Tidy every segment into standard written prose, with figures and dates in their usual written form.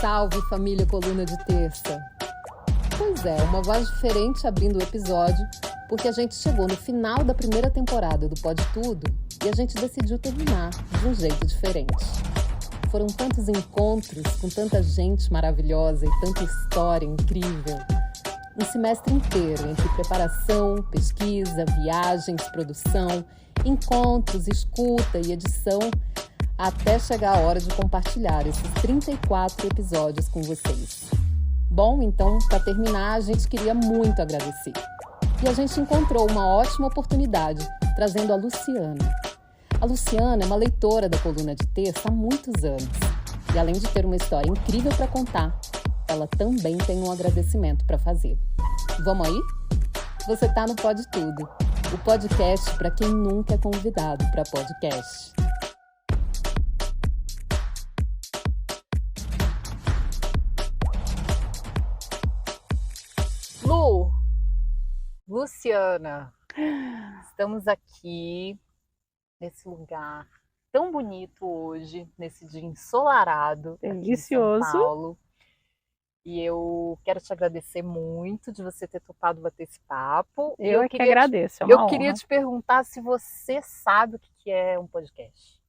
Salve, família Coluna de Terça! Pois é, uma voz diferente abrindo o episódio, porque a gente chegou no final da primeira temporada do Pode Tudo e a gente decidiu terminar de um jeito diferente. Foram tantos encontros com tanta gente maravilhosa e tanta história incrível. Um semestre inteiro entre preparação, pesquisa, viagens, produção, encontros, escuta e edição, até chegar a hora de compartilhar esses 34 episódios com vocês. Bom, então, para terminar, a gente queria muito agradecer. E a gente encontrou uma ótima oportunidade, trazendo a Luciana. A Luciana é uma leitora da Coluna de Terça há muitos anos. E além de ter uma história incrível para contar, ela também tem um agradecimento para fazer. Vamos aí? Você está no Pode Tudo, o podcast para quem nunca é convidado para podcast. Luciana, estamos aqui nesse lugar tão bonito hoje, nesse dia ensolarado, delicioso, aqui em São Paulo. E eu quero te agradecer muito de você ter topado bater esse papo. Eu que agradeço, é uma Eu honra. queria te perguntar se você sabe o que é um podcast.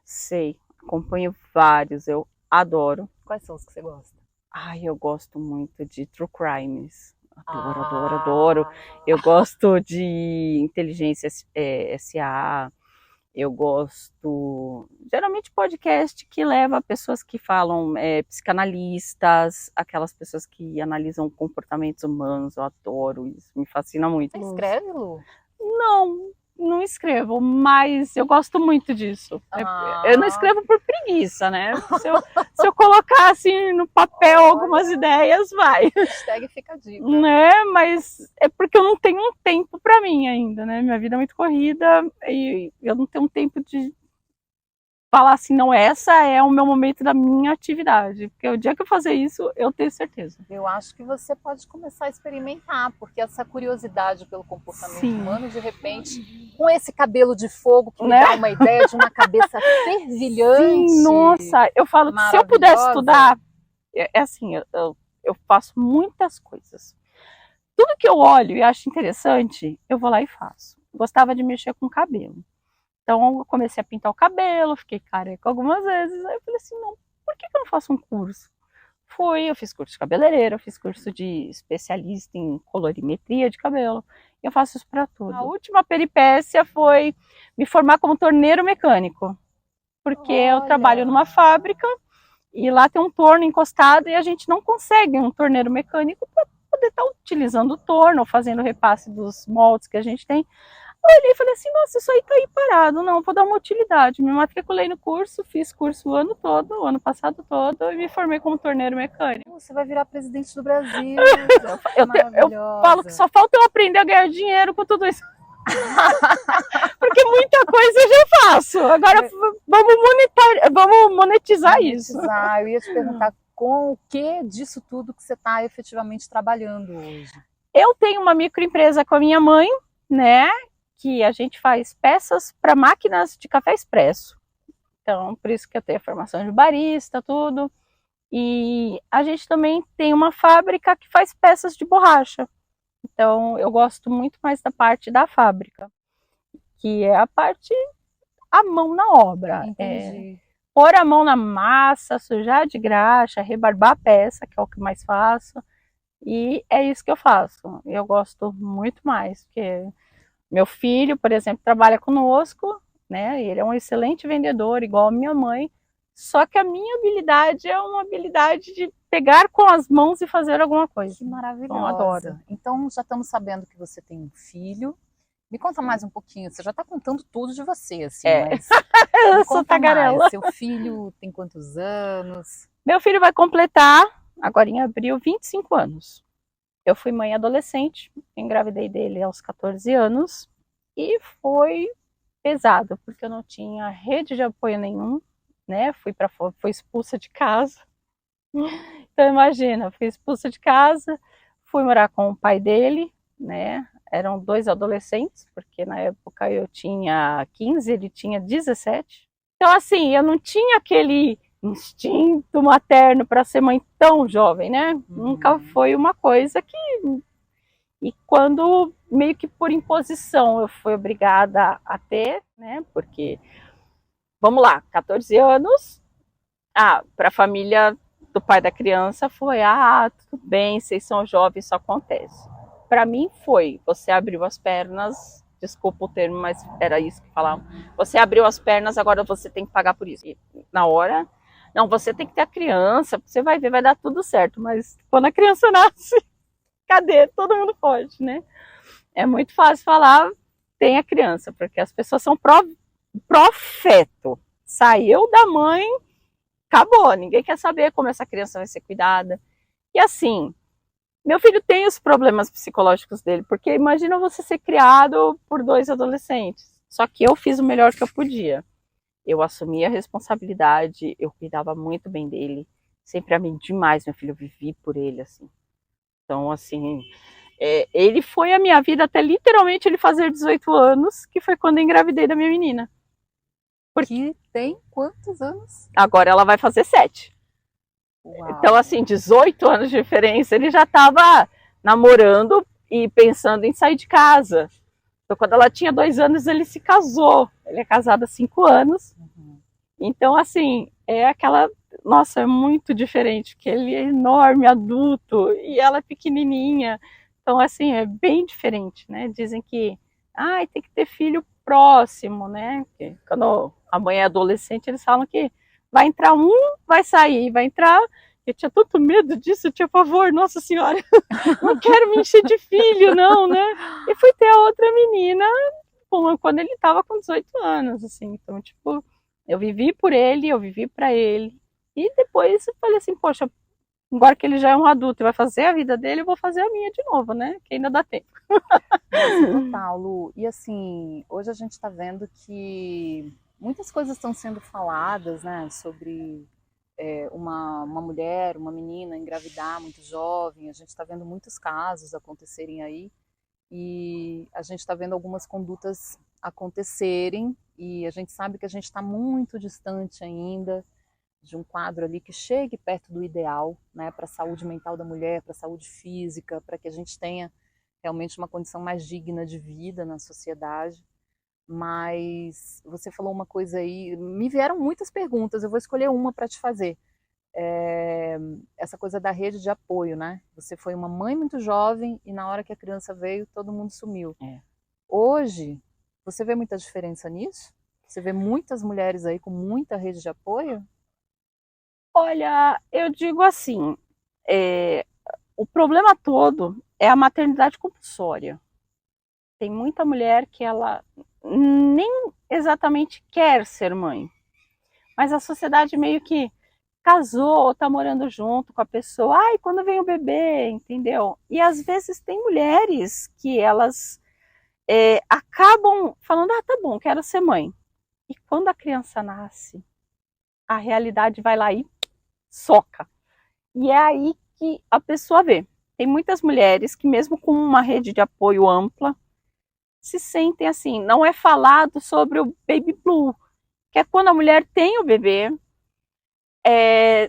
Sei, acompanho vários, eu adoro. Quais são os que você gosta? Ai, eu gosto muito de True Crimes. Adoro. Eu gosto de Inteligência SA. Eu gosto, geralmente, podcast que leva pessoas que falam, psicanalistas, aquelas pessoas que analisam comportamentos humanos. Eu adoro isso, me fascina muito. Você escreve, Lu? Não escrevo, mas eu gosto muito disso. Eu não escrevo por preguiça, né? Se eu colocar assim no papel algumas ideias, vai. Hashtag fica a dica. Né? Mas é porque eu não tenho um tempo para mim ainda, né? Minha vida é muito corrida e eu não tenho um tempo de falar assim, não, essa é o meu momento da minha atividade, porque o dia que eu fazer isso, eu tenho certeza. Eu acho que você pode começar a experimentar, porque essa curiosidade pelo comportamento humano, de repente, com esse cabelo de fogo que me dá uma ideia de uma cabeça fervilhante. Sim, nossa, eu falo que se eu pudesse estudar, eu faço muitas coisas. Tudo que eu olho e acho interessante, eu vou lá e faço. Gostava de mexer com cabelo. Então eu comecei a pintar o cabelo, fiquei careca algumas vezes, aí eu falei assim, não, por que eu não faço um curso? Eu fiz curso de cabeleireiro, eu fiz curso de especialista em colorimetria de cabelo, e eu faço isso para tudo. A última peripécia foi me formar como torneiro mecânico, porque eu trabalho numa fábrica, e lá tem um torno encostado, e a gente não consegue um torneiro mecânico para poder estar utilizando o torno, ou fazendo o repasse dos moldes que a gente tem. Eu olhei e falei assim, nossa, isso aí tá aí parado, não, vou dar uma utilidade. Me matriculei no curso, fiz curso o ano todo, o ano passado todo, e me formei como torneiro mecânico. Você vai virar presidente do Brasil. Eu falo que só falta eu aprender a ganhar dinheiro com tudo isso. Porque muita coisa eu já faço. Agora vamos monetizar isso. Eu ia te perguntar com o que disso tudo que você está efetivamente trabalhando hoje. Eu tenho uma microempresa com a minha mãe, né? Que a gente faz peças para máquinas de café expresso. Então, por isso que eu tenho a formação de barista, tudo. E a gente também tem uma fábrica que faz peças de borracha. Então, eu gosto muito mais da parte da fábrica, que é a parte, a mão na obra. Entendi. Pôr a mão na massa, sujar de graxa, rebarbar a peça, que é o que mais faço. E é isso que eu faço. Eu gosto muito mais, porque meu filho, por exemplo, trabalha conosco, né? Ele é um excelente vendedor, igual a minha mãe. Só que a minha habilidade é uma habilidade de pegar com as mãos e fazer alguma coisa. Que maravilhosa. Eu adoro. Então, já estamos sabendo que você tem um filho. Me conta mais um pouquinho. Você já está contando tudo de você, assim, mas... Eu sou tagarela. Seu filho tem quantos anos? Meu filho vai completar, agora em abril, 25 anos. Eu fui mãe adolescente, engravidei dele aos 14 anos e foi pesado, porque eu não tinha rede de apoio nenhum, né? Fui expulsa de casa. Então imagina, fui expulsa de casa, fui morar com o pai dele, né? Eram 2 adolescentes, porque na época eu tinha 15, ele tinha 17. Então assim, eu não tinha aquele instinto materno para ser mãe tão jovem, né? Nunca foi uma coisa que... E quando, meio que por imposição, eu fui obrigada a ter, né? Porque, vamos lá, 14 anos, para a família do pai da criança foi, tudo bem, vocês são jovens, isso acontece. Para mim foi, você abriu as pernas, desculpa o termo, mas era isso que falavam, você abriu as pernas, agora você tem que pagar por isso. E na hora, não, você tem que ter a criança, você vai ver, vai dar tudo certo, mas quando a criança nasce, cadê? Todo mundo pode, né? É muito fácil falar, tem a criança, porque as pessoas são profeto. Saiu da mãe, acabou, ninguém quer saber como essa criança vai ser cuidada. E assim, meu filho tem os problemas psicológicos dele, porque imagina você ser criado por 2 adolescentes. Só que eu fiz o melhor que eu podia. Eu assumi a responsabilidade, eu cuidava muito bem dele, sempre amei demais meu filho, eu vivi por ele, assim. Então, assim, ele foi a minha vida até literalmente ele fazer 18 anos, que foi quando eu engravidei da minha menina. Porque tem quantos anos? Agora ela vai fazer 7. Uau. Então, assim, 18 anos de diferença, ele já estava namorando e pensando em sair de casa. Então, quando ela tinha 2 anos, ele se casou. Ele é casado há 5 anos. Então, assim, é aquela... Nossa, é muito diferente, porque ele é enorme, adulto, e ela é pequenininha. Então, assim, é bem diferente, né? Dizem que, tem que ter filho próximo, né? Porque quando a mãe é adolescente, eles falam que vai entrar um, vai sair, vai entrar... Eu tinha tanto medo disso, eu tinha pavor, nossa senhora, não quero me encher de filho, não, né? E fui ter a outra menina quando ele estava com 18 anos, assim. Então, tipo, eu vivi por ele, eu vivi para ele. E depois eu falei assim, poxa, agora que ele já é um adulto e vai fazer a vida dele, eu vou fazer a minha de novo, né? Que ainda dá tempo. Nossa, total, Lu. E assim, hoje a gente está vendo que muitas coisas estão sendo faladas, né? Sobre uma mulher, uma menina engravidar muito jovem. A gente está vendo muitos casos acontecerem aí. E a gente está vendo algumas condutas acontecerem. E a gente sabe que a gente está muito distante ainda de um quadro ali que chegue perto do ideal, né, para a saúde mental da mulher, para a saúde física, para que a gente tenha realmente uma condição mais digna de vida na sociedade. Mas você falou uma coisa aí, me vieram muitas perguntas, eu vou escolher uma para te fazer. Essa coisa da rede de apoio, né? Você foi uma mãe muito jovem e na hora que a criança veio, todo mundo sumiu. Hoje, você vê muita diferença nisso? Você vê muitas mulheres aí com muita rede de apoio? Olha, eu digo assim, o problema todo é a maternidade compulsória. Tem muita mulher que ela nem exatamente quer ser mãe, mas a sociedade meio que casou, tá morando junto com a pessoa, quando vem o bebê, entendeu? E às vezes tem mulheres que elas acabam falando, tá bom, quero ser mãe. E quando a criança nasce, a realidade vai lá e soca. E é aí que a pessoa vê. Tem muitas mulheres que mesmo com uma rede de apoio ampla, se sentem assim, não é falado sobre o baby blue, que é quando a mulher tem o bebê,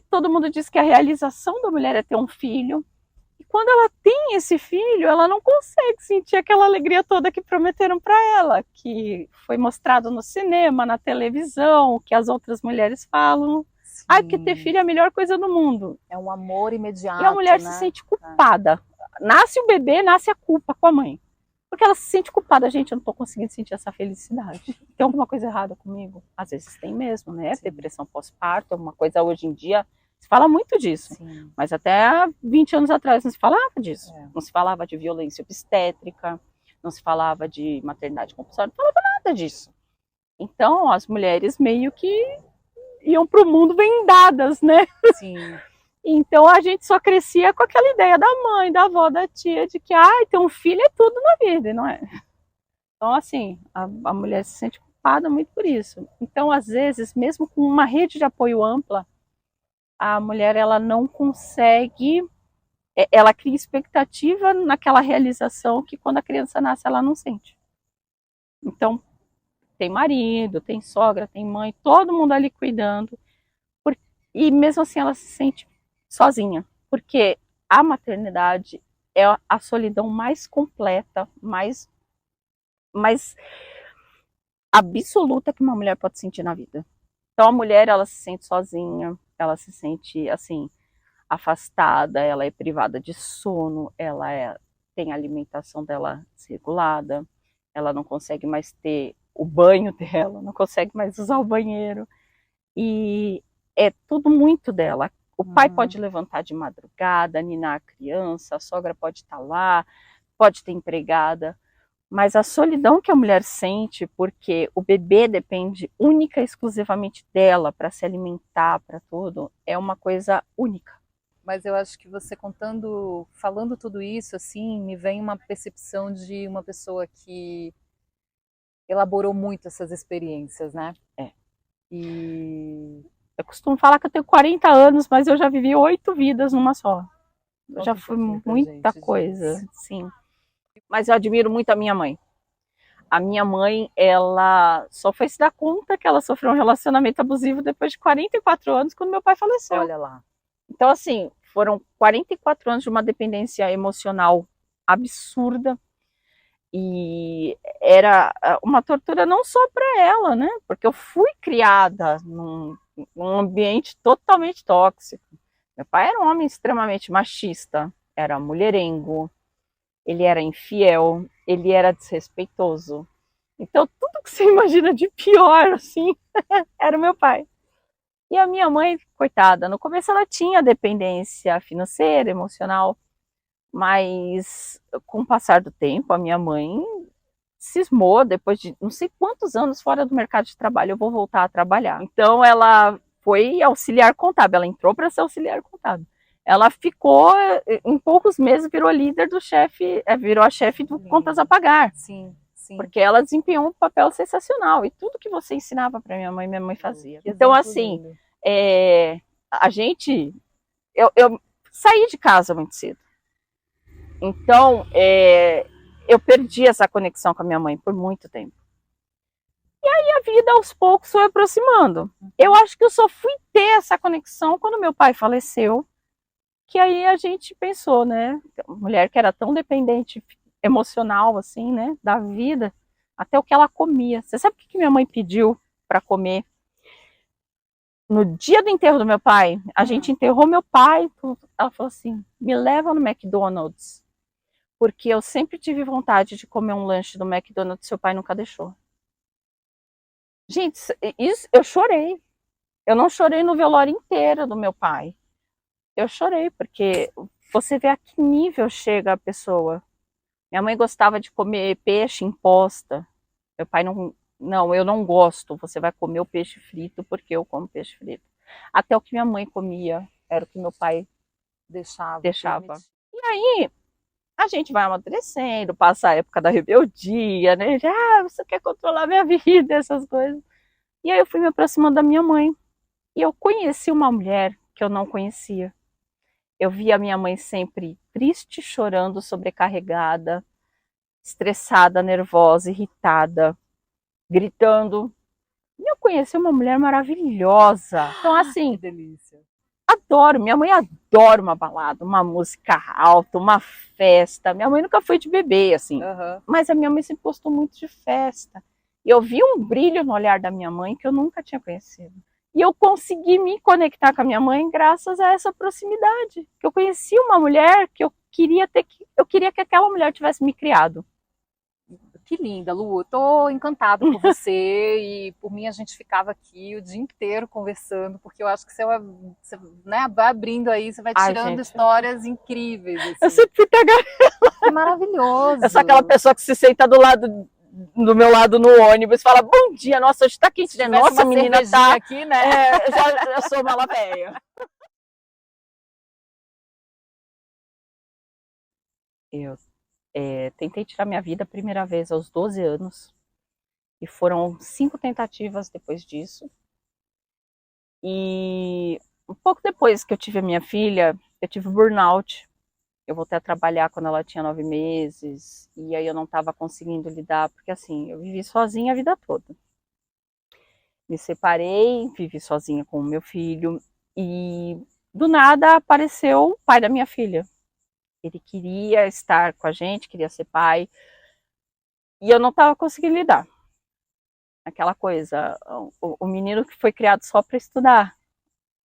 todo mundo diz que a realização da mulher é ter um filho, e quando ela tem esse filho, ela não consegue sentir aquela alegria toda que prometeram para ela, que foi mostrado no cinema, na televisão, que as outras mulheres falam. Porque ter filho é a melhor coisa do mundo. É um amor imediato, e a mulher, né? Se sente culpada. Nasce o bebê, nasce a culpa com a mãe. Porque ela se sente culpada. Gente, eu não tô conseguindo sentir essa felicidade. Tem alguma coisa errada comigo? Às vezes tem mesmo, né? Sim. Depressão pós-parto é uma coisa hoje em dia... Se fala muito disso. Sim. Mas até 20 anos atrás não se falava disso. Não se falava de violência obstétrica, não se falava de maternidade compulsória, não falava nada disso. Então, as mulheres meio que iam para o mundo vendadas, né? Sim. Então a gente só crescia com aquela ideia da mãe, da avó, da tia, de que ter um filho é tudo na vida, não é? Então, assim, a mulher se sente culpada muito por isso. Então, às vezes, mesmo com uma rede de apoio ampla, a mulher ela não consegue, ela cria expectativa naquela realização que quando a criança nasce ela não sente. Então, tem marido, tem sogra, tem mãe, todo mundo ali cuidando. E mesmo assim ela se sente sozinha, porque a maternidade é a solidão mais completa, mais absoluta que uma mulher pode sentir na vida. Então a mulher, ela se sente sozinha, ela se sente assim afastada, ela é privada de sono, tem a alimentação dela desregulada, ela não consegue mais ter o banho dela, não consegue mais usar o banheiro, e é tudo muito dela. O pai pode levantar de madrugada, ninar a criança, a sogra pode estar lá, pode ter empregada, mas a solidão que a mulher sente, porque o bebê depende única e exclusivamente dela para se alimentar, para tudo, é uma coisa única. Mas eu acho que você falando tudo isso, assim, me vem uma percepção de uma pessoa que elaborou muito essas experiências, né? É. E eu costumo falar que eu tenho 40 anos, mas eu já vivi 8 vidas numa só. Eu já fui muita coisa, sim. Mas eu admiro muito a minha mãe. A minha mãe, ela só foi se dar conta que ela sofreu um relacionamento abusivo depois de 44 anos, quando meu pai faleceu. Olha lá. Então, assim, foram 44 anos de uma dependência emocional absurda. E era uma tortura não só para ela, né? Porque eu fui criada num ambiente totalmente tóxico. Meu pai era um homem extremamente machista, era mulherengo, ele era infiel, ele era desrespeitoso. Então, tudo que você imagina de pior, assim, era o meu pai. E a minha mãe, coitada, no começo ela tinha dependência financeira, emocional, mas com o passar do tempo, a minha mãe cismou, depois de não sei quantos anos fora do mercado de trabalho, eu vou voltar a trabalhar. Então ela foi auxiliar contábil, ela entrou para ser auxiliar contábil. Ela ficou, em poucos meses, virou líder do chefe, virou a chefe do contas a pagar. Sim, sim. Porque ela desempenhou um papel sensacional. E tudo que você ensinava para minha mãe fazia. Então, assim, a gente... Eu saí de casa muito cedo. Então, eu perdi essa conexão com a minha mãe por muito tempo. E aí a vida aos poucos foi aproximando. Eu acho que eu só fui ter essa conexão quando meu pai faleceu, que aí a gente pensou, né, mulher que era tão dependente emocional assim, né, da vida, até o que ela comia. Você sabe o que minha mãe pediu para comer? No dia do enterro do meu pai, a gente enterrou meu pai, ela falou assim, me leva no McDonald's, porque eu sempre tive vontade de comer um lanche do McDonald's e seu pai nunca deixou. Gente, isso, eu chorei. Eu não chorei no velório inteiro do meu pai. Eu chorei, porque você vê a que nível chega a pessoa. Minha mãe gostava de comer peixe em posta. Meu pai não, eu não gosto. Você vai comer o peixe frito porque eu como peixe frito. Até o que minha mãe comia era o que meu pai deixava. E aí, a gente vai amadurecendo, passa a época da rebeldia, né? Já, você quer controlar minha vida, essas coisas. E aí eu fui me aproximando da minha mãe. E eu conheci uma mulher que eu não conhecia. Eu via a minha mãe sempre triste, chorando, sobrecarregada, estressada, nervosa, irritada, gritando. E eu conheci uma mulher maravilhosa. Então, assim, que delícia. Adoro. Minha mãe adora uma balada, uma música alta, uma festa. Minha mãe nunca foi de beber, assim. Mas a minha mãe sempre gostou muito de festa. E eu vi um brilho no olhar da minha mãe que eu nunca tinha conhecido. E eu consegui me conectar com a minha mãe graças a essa proximidade. Que eu conheci uma mulher que eu queria que aquela mulher tivesse me criado. Que linda, Lu. Eu tô encantada por você e por mim a gente ficava aqui o dia inteiro conversando, porque eu acho que você né, vai abrindo aí, você vai tirando histórias incríveis. Assim. Eu sempre fui tagarela. Que maravilhoso. Eu sou aquela pessoa que se senta do meu lado no ônibus e fala, bom dia, nossa, hoje tá quente, né? Nossa, menina, tá aqui, né? Eu sou mala velha. Eu tentei tirar minha vida a primeira vez aos 12 anos. E foram 5 tentativas depois disso. E um pouco depois que eu tive a minha filha, eu tive burnout. Eu voltei a trabalhar quando ela tinha 9 meses. E aí eu não estava conseguindo lidar, porque assim, eu vivi sozinha a vida toda. Me separei, vivi sozinha com o meu filho. E do nada apareceu o pai da minha filha. Ele queria estar com a gente, queria ser pai, e eu não estava conseguindo lidar. Aquela coisa, o menino que foi criado só para estudar,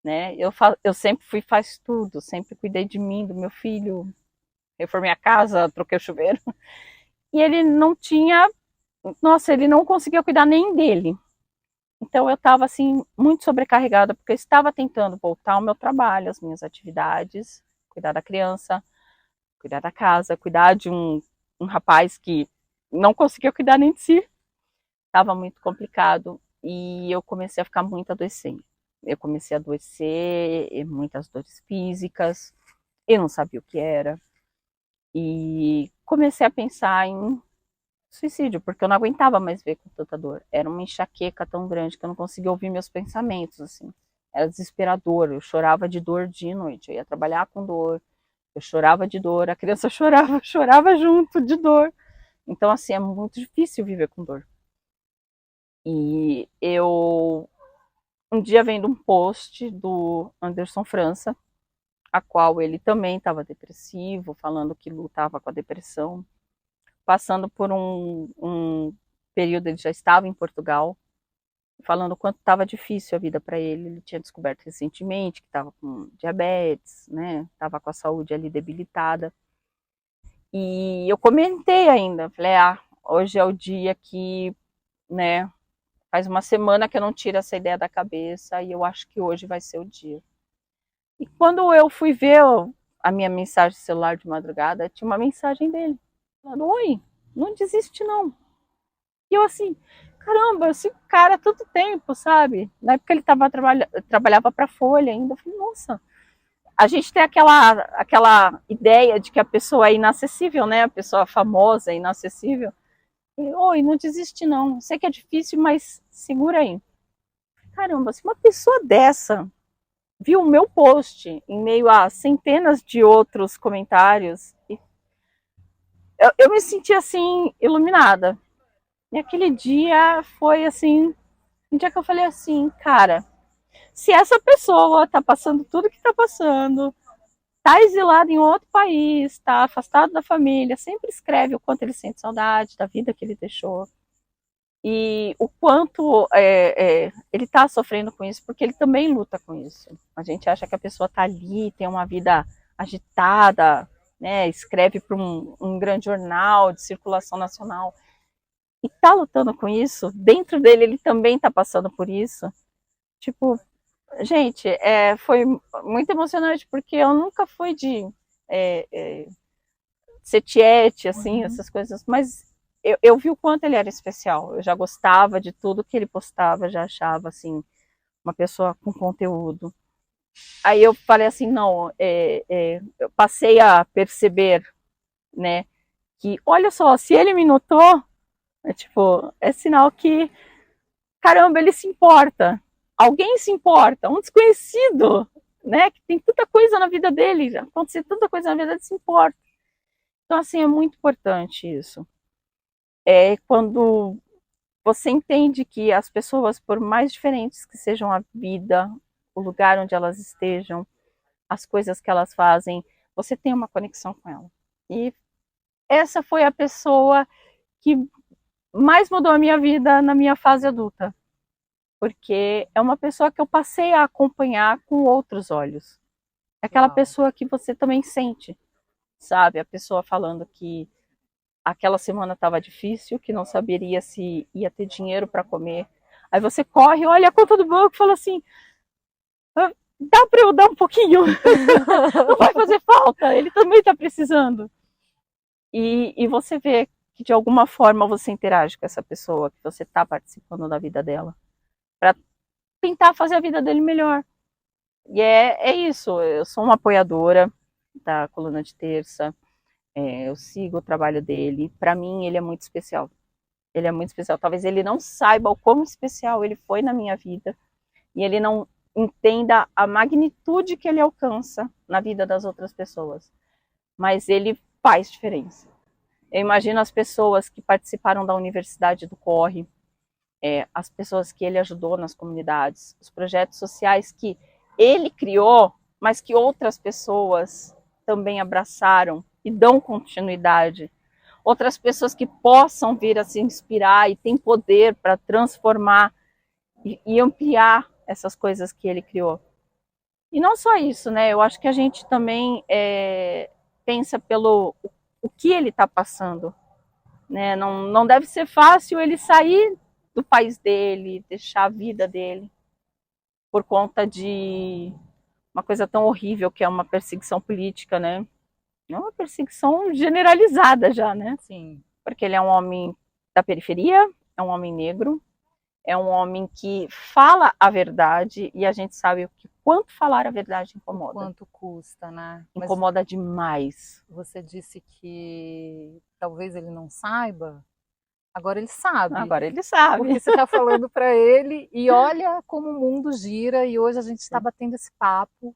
né? Eu sempre faz tudo, sempre cuidei de mim, do meu filho, reformei a casa, troquei o chuveiro. E ele não tinha, nossa, ele não conseguia cuidar nem dele. Então eu estava assim muito sobrecarregada, porque eu estava tentando voltar ao meu trabalho, às minhas atividades, cuidar da criança, cuidar da casa, cuidar de um rapaz que não conseguia cuidar nem de si. Estava muito complicado e eu comecei a ficar muito adoecendo. Eu comecei a adoecer, muitas dores físicas, eu não sabia o que era. E comecei a pensar em suicídio, porque eu não aguentava mais ver com tanta dor. Era uma enxaqueca tão grande que eu não conseguia ouvir meus pensamentos, assim. Era desesperador, eu chorava de dor dia e noite. Eu ia trabalhar com dor, eu chorava de dor, a criança chorava, chorava junto de dor. Então, assim, é muito difícil viver com dor. E eu, um dia vendo um post do Anderson França, a qual ele também estava depressivo, falando que lutava com a depressão, passando por um período, ele já estava em Portugal, falando o quanto estava difícil a vida para ele. Ele tinha descoberto recentemente que estava com diabetes, né? Estava com a saúde ali debilitada. E eu comentei ainda, falei, hoje é o dia que, né, faz uma semana que eu não tiro essa ideia da cabeça e eu acho que hoje vai ser o dia. E quando eu fui ver a minha mensagem celular de madrugada, tinha uma mensagem dele, falando, oi, não desiste não. E eu assim, caramba, esse cara há tanto tempo, sabe? Na época ele trabalhava para a Folha ainda, eu falei, nossa, a gente tem aquela ideia de que a pessoa é inacessível, né? A pessoa famosa é inacessível. E, oi, não desiste não, sei que é difícil, mas segura aí. Caramba, se uma pessoa dessa viu o meu post em meio a centenas de outros comentários, eu me senti assim, iluminada. E aquele dia foi assim, um dia que eu falei assim, cara, se essa pessoa tá passando tudo que tá passando, tá exilado em outro país, tá afastado da família, sempre escreve o quanto ele sente saudade da vida que ele deixou e o quanto ele tá sofrendo com isso, porque ele também luta com isso. A gente acha que a pessoa tá ali, tem uma vida agitada, né, escreve para um grande jornal de circulação nacional e tá lutando com isso. Dentro dele ele também tá passando por isso. Tipo, gente, foi muito emocionante, porque eu nunca fui de ser tiete, assim, essas coisas, mas eu vi o quanto ele era especial. Eu já gostava de tudo que ele postava, já achava, assim, uma pessoa com conteúdo. Aí eu falei assim, não, eu passei a perceber, né, que, olha só, se ele me notou, tipo, é sinal que, caramba, ele se importa. Alguém se importa, um desconhecido, né, que tem tanta coisa na vida dele, já aconteceu tanta coisa na vida dele, se importa. Então, assim, é muito importante isso. É quando você entende que as pessoas, por mais diferentes que sejam a vida, o lugar onde elas estejam, as coisas que elas fazem, você tem uma conexão com ela. E essa foi a pessoa que mais mudou a minha vida na minha fase adulta, porque é uma pessoa que eu passei a acompanhar com outros olhos. É aquela pessoa que você também sente, sabe? A pessoa falando que aquela semana estava difícil, que não saberia se ia ter dinheiro para comer. Aí você corre, olha a conta do banco e fala assim, dá para eu dar um pouquinho? Não vai fazer falta, ele também está precisando. E você vê que de alguma forma você interage com essa pessoa, que você está participando da vida dela, para tentar fazer a vida dele melhor. E é isso, eu sou uma apoiadora da Coluna de Terça, eu sigo o trabalho dele, para mim ele é muito especial. Ele é muito especial, talvez ele não saiba o quão especial ele foi na minha vida, e ele não entenda a magnitude que ele alcança na vida das outras pessoas, mas ele faz diferença. Eu imagino as pessoas que participaram da Universidade do Corre, as pessoas que ele ajudou nas comunidades, os projetos sociais que ele criou, mas que outras pessoas também abraçaram e dão continuidade. Outras pessoas que possam vir a se inspirar e têm poder para transformar e ampliar essas coisas que ele criou. E não só isso, né? Eu acho que a gente também pensa pelo o que ele está passando, né? Não deve ser fácil ele sair do país dele, deixar a vida dele, por conta de uma coisa tão horrível que é uma perseguição política, né? É uma perseguição generalizada já, né? Sim. Porque ele é um homem da periferia, é um homem negro, é um homem que fala a verdade, e a gente sabe que quanto falar a verdade incomoda. Quanto custa, né? Incomoda demais. Você disse que talvez ele não saiba. Agora ele sabe. Agora ele sabe. Porque você está falando para ele e olha como o mundo gira, e hoje a gente está batendo esse papo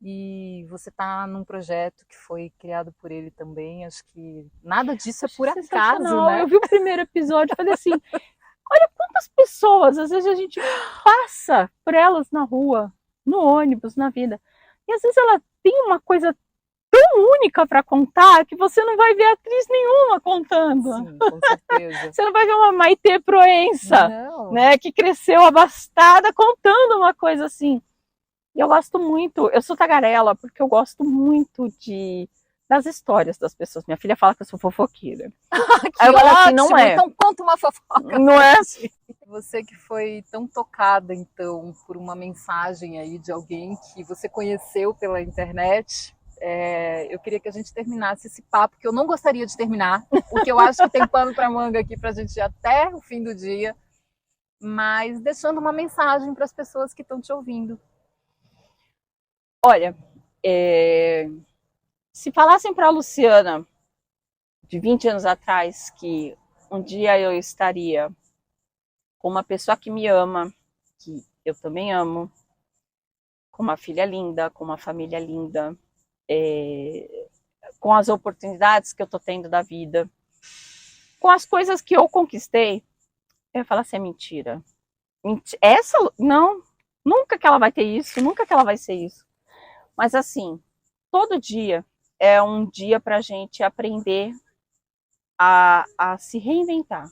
e você está num projeto que foi criado por ele também. Acho que nada disso é por acaso, né? Eu vi o primeiro episódio e falei assim, olha quantas pessoas, às vezes a gente passa por elas na rua, no ônibus, na vida, e às vezes ela tem uma coisa tão única para contar que você não vai ver atriz nenhuma contando. Sim, com certeza. Você não vai ver uma Maitê Proença, né, que cresceu abastada contando uma coisa assim. E eu gosto muito, eu sou tagarela porque eu gosto muito das histórias das pessoas. Minha filha fala que eu sou fofoqueira. Aí eu falo assim, não é. Então conta uma fofoca. Não é assim. Você que foi tão tocada, então, por uma mensagem aí de alguém que você conheceu pela internet, eu queria que a gente terminasse esse papo, que eu não gostaria de terminar, porque eu acho que tem pano para manga aqui para a gente ir até o fim do dia, mas deixando uma mensagem para as pessoas que estão te ouvindo. Olha, se falassem para a Luciana, de 20 anos atrás, que um dia eu estaria com uma pessoa que me ama, que eu também amo, com uma filha linda, com uma família linda, com as oportunidades que eu tô tendo da vida, com as coisas que eu conquistei, eu ia falar assim, é mentira. Essa, não, nunca que ela vai ter isso, nunca que ela vai ser isso. Mas assim, todo dia é um dia pra gente aprender a se reinventar.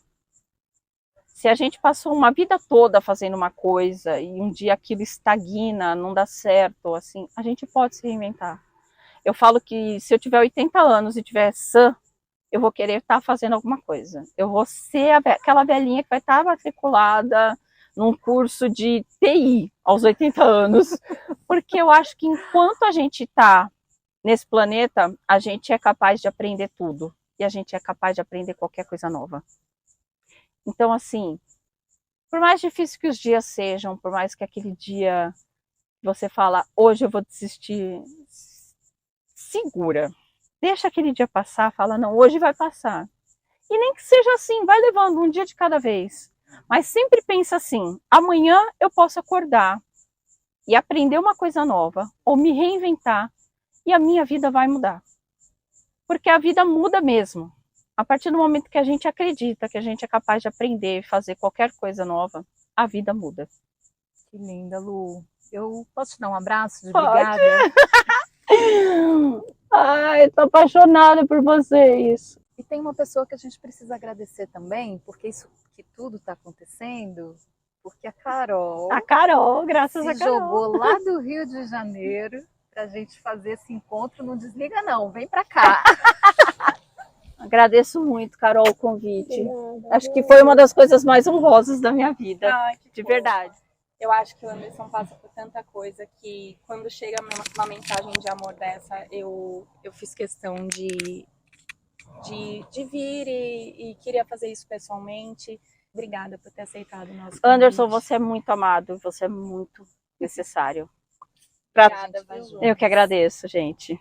Se a gente passou uma vida toda fazendo uma coisa e um dia aquilo estagna, não dá certo, assim, a gente pode se reinventar. Eu falo que se eu tiver 80 anos e tiver sã, eu vou querer estar fazendo alguma coisa. Eu vou ser aquela velhinha que vai estar matriculada num curso de TI aos 80 anos. Porque eu acho que enquanto a gente está nesse planeta, a gente é capaz de aprender tudo. E a gente é capaz de aprender qualquer coisa nova. Então, assim, por mais difícil que os dias sejam, por mais que aquele dia você fala, hoje eu vou desistir, segura. Deixa aquele dia passar, fala, não, hoje vai passar. E nem que seja assim, vai levando um dia de cada vez. Mas sempre pensa assim, amanhã eu posso acordar e aprender uma coisa nova, ou me reinventar, e a minha vida vai mudar. Porque a vida muda mesmo. A partir do momento que a gente acredita que a gente é capaz de aprender e fazer qualquer coisa nova, a vida muda. Que linda, Lu. Eu posso te dar um abraço de Pode. obrigada? Ai, tô apaixonada por vocês. E tem uma pessoa que a gente precisa agradecer também, porque isso que tudo está acontecendo, porque a Carol... A Carol, graças a Carol. jogou lá do Rio de Janeiro pra gente fazer esse encontro. Não desliga não, vem pra cá. Agradeço muito, Carol, o convite. Acho que foi uma das coisas mais honrosas da minha vida, de verdade. Eu acho que o Anderson passa por tanta coisa que quando chega uma mensagem de amor dessa, eu fiz questão de vir e queria fazer isso pessoalmente. Obrigada por ter aceitado o nosso convite. Anderson, você é muito amado, você é muito necessário. Obrigada, Eu que agradeço, gente.